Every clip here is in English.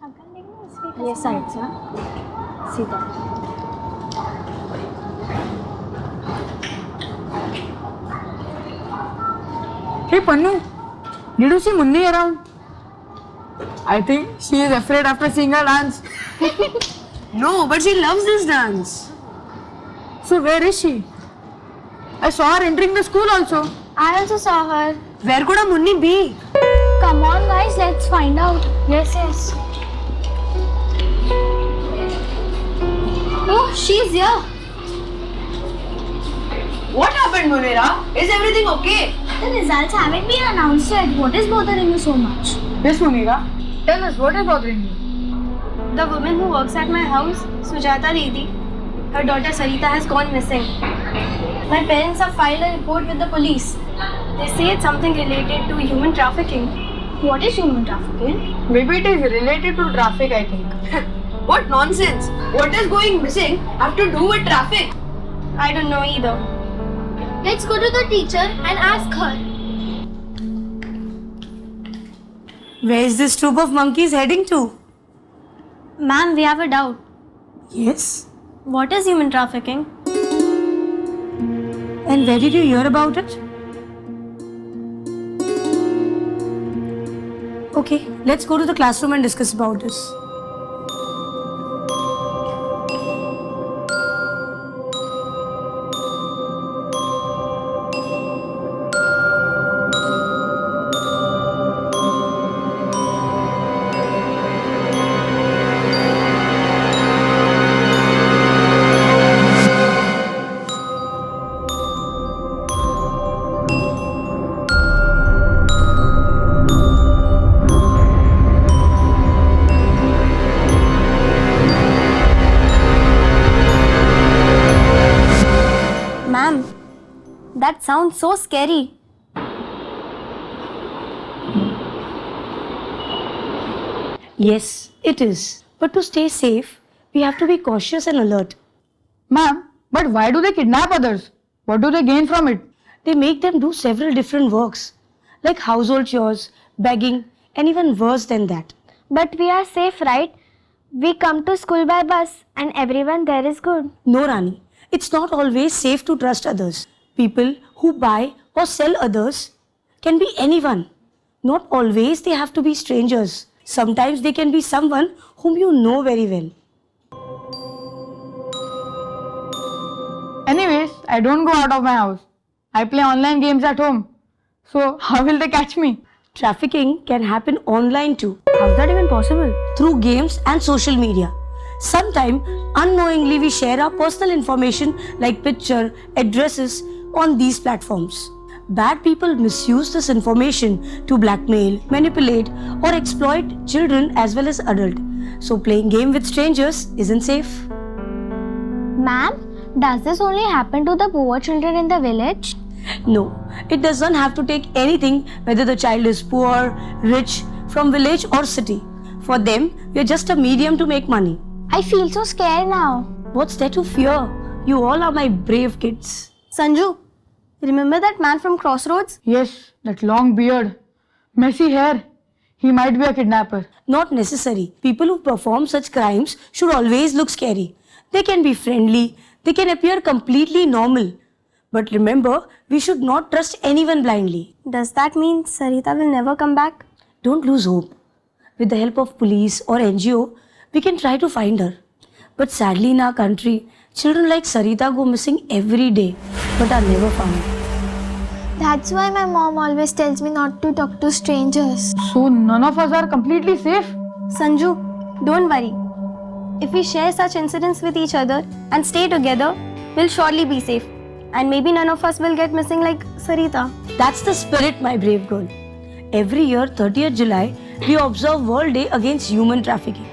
ये साइड से सीधा. Hey Pannu, did you see Mundi around? I think she is afraid after seeing her dance. No, but she loves this dance. So where is she? I saw her entering the school also. I also saw her. Where could a Munni be? Come on guys, let's find out. Yes. Oh, she's here. What happened, Munira? Is everything okay? The results haven't been announced yet. What is bothering you so much? Yes, Munira. Tell us what is bothering you. The woman who works at my house, Sujata Didi, her daughter Sarita has gone missing. My parents have filed a report with the police. They say it's something related to human trafficking. What is human trafficking? Maybe it is related to traffic, I think. What nonsense! What is going missing have to do with traffic? I don't know either. Let's go to the teacher and ask her. Where is this troop of monkeys heading to? Ma'am, we have a doubt. Yes. What is human trafficking? And where did you hear about it? Okay, let's go to the classroom and discuss about this. Ma'am, that sounds so scary. Yes, it is. But to stay safe, we have to be cautious and alert. Ma'am, but why do they kidnap others? What do they gain from it? They make them do several different works, like household chores, begging, and even worse than that. But we are safe, right? We come to school by bus and everyone there is good. No, Rani, it's not always safe to trust others. People who buy or sell others can be anyone. Not always they have to be strangers. Sometimes they can be someone whom you know very well. Anyways, I don't go out of my house. I play online games at home. So how will they catch me? Trafficking can happen online too, How's that even possible? through games and social media. Sometimes unknowingly we share our personal information like picture, addresses on these platforms. Bad people misuse this information to blackmail, manipulate or exploit children as well as adults. So playing game with strangers isn't safe. Ma'am, does this only happen to the poor children in the village? No, it doesn't have to take anything whether the child is poor, rich, from village or city. For them, we are just a medium to make money. I feel so scared now. What's there to fear? You all are my brave kids. Sanju, remember that man from Crossroads? Yes, that long beard, messy hair. He might be a kidnapper. Not necessary. People who perform such crimes should always look scary. They can be friendly, they can appear completely normal. But remember, we should not trust anyone blindly. Does that mean Sarita will never come back? Don't lose hope. With the help of police or NGO, we can try to find her. But sadly in our country, children like Sarita go missing every day but are never found. That's why my mom always tells me not to talk to strangers. So none of us are completely safe. Sanju, don't worry. If we share such incidents with each other and stay together, we'll surely be safe. And maybe none of us will get missing like Sarita. That's the spirit, my brave girl. Every year, 30th July, we observe World Day Against Human Trafficking.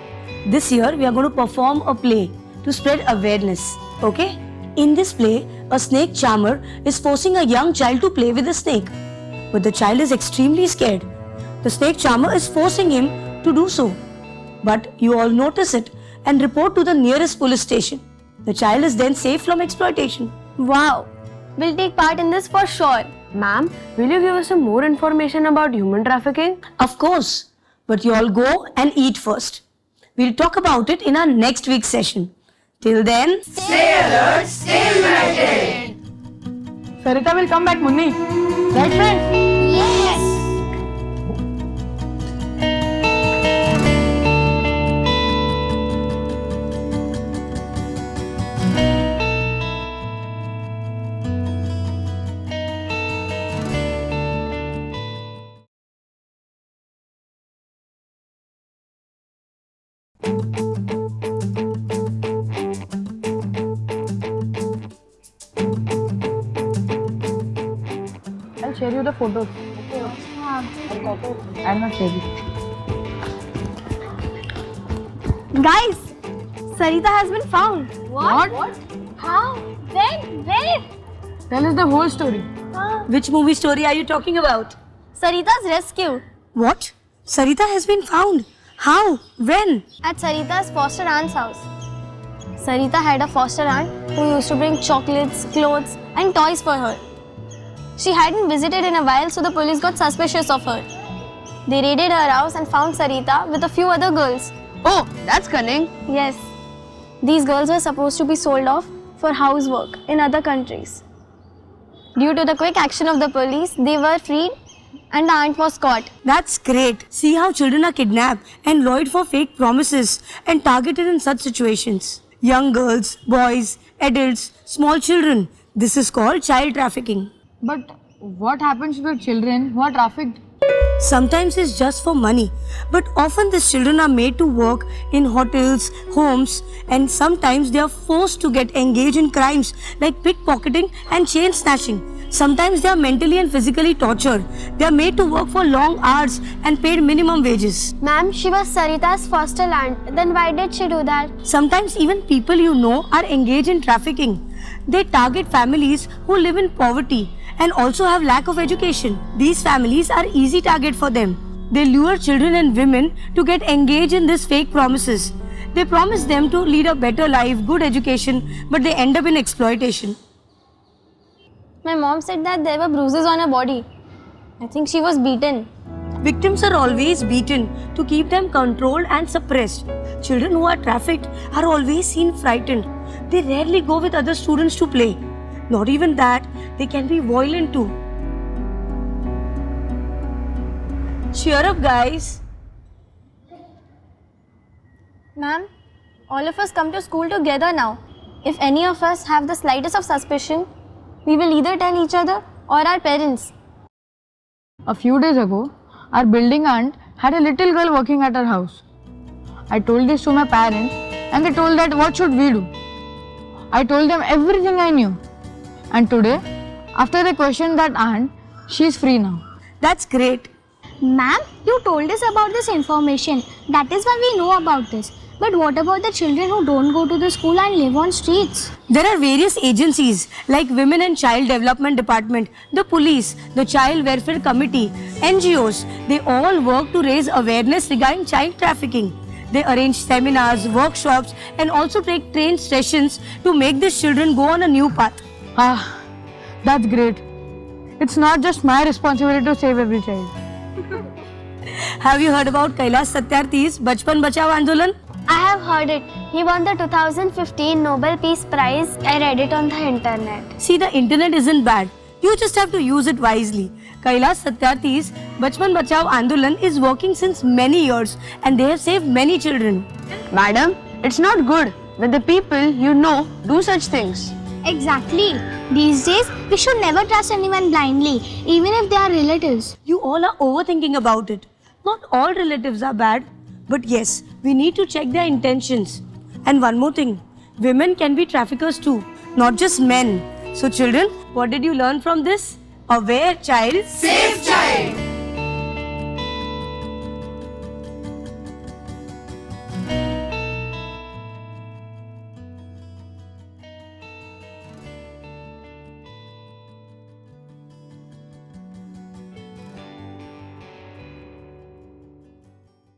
This year, we are going to perform a play to spread awareness. Okay? In this play, a snake charmer is forcing a young child to play with a snake. But the child is extremely scared. The snake charmer is forcing him to do so. But you all notice it and report to the nearest police station. The child is then safe from exploitation. Wow, we'll take part in this for sure. Ma'am, will you give us some more information about human trafficking? Of course, but you all go and eat first. We'll talk about it in our next week's session. Till then, Sarita will come back, Munni. Right, friends? Yes. I'll share you the photos. I'll not share you. Guys, Sarita has been found. What? How? When? Where? Tell us the whole story. which movie story are you talking about? Sarita's rescue. What? Sarita has been found. How? When? At Sarita's foster aunt's house. Sarita had a foster aunt who used to bring chocolates, clothes, and toys for her. She hadn't visited in a while, so the police got suspicious of her. They raided her house and found Sarita with a few other girls. Oh, that's cunning. Yes, these girls were supposed to be sold off for housework in other countries. Due to the quick action of the police, they were freed and the aunt was caught. That's great. See how children are kidnapped and lured for fake promises and targeted in such situations. Young girls, boys, adults, small children. This is called child trafficking. But what happens to the children who are trafficked? Sometimes it's just for money, but often these children are made to work in hotels, homes, and sometimes they are forced to get engaged in crimes like pickpocketing and chain snatching. Sometimes they are mentally and physically tortured. They are made to work for long hours and paid minimum wages. Ma'am, she was Sarita's foster aunt. Then why did she do that? Sometimes even people you know are engaged in trafficking. They target families who live in poverty and also have lack of education. These families are easy target for them. They lure children and women to get engaged in these fake promises. They promise them to lead a better life, good education, but they end up in exploitation. My mom said that there were bruises on her body. I think she was beaten. Victims are always beaten to keep them controlled and suppressed. Children who are trafficked are always seen frightened. They rarely go with other students to play. Not even that, they can be violent too. Cheer up, guys. Ma'am, all of us come to school together now. If any of us have the slightest of suspicion, we will either tell each other or our parents. A few days ago, our building aunt had a little girl working at her house. I told this to my parents and they told that what should we do? I told them everything I knew. And today, after they questioned that aunt, she is free now. That's great. Ma'am, you told us about this information. That is why we know about this. But what about the children who don't go to the school and live on streets? There are various agencies like Women and Child Development Department, the police, the Child Welfare Committee, NGOs. They all work to raise awareness regarding child trafficking. They arrange seminars, workshops, and also take trained sessions to make these children go on a new path. Ah, that's great. It's not just my responsibility to save every child. Have you heard about Kailash Satyarthi's Bachpan Bachao Andolan? I have heard it. He won the 2015 Nobel Peace Prize. I read it on the internet. See, the internet isn't bad. You just have to use it wisely. Kailash Satyarthi's Bachpan Bachao Andolan is working since many years and they have saved many children. Madam, it's not good when the people you know do such things. Exactly. These days, we should never trust anyone blindly, even if they are relatives. You all are overthinking about it. Not all relatives are bad, but yes, we need to check their intentions. And one more thing, women can be traffickers too, not just men. So children, what did you learn from this? Aware child, safe child.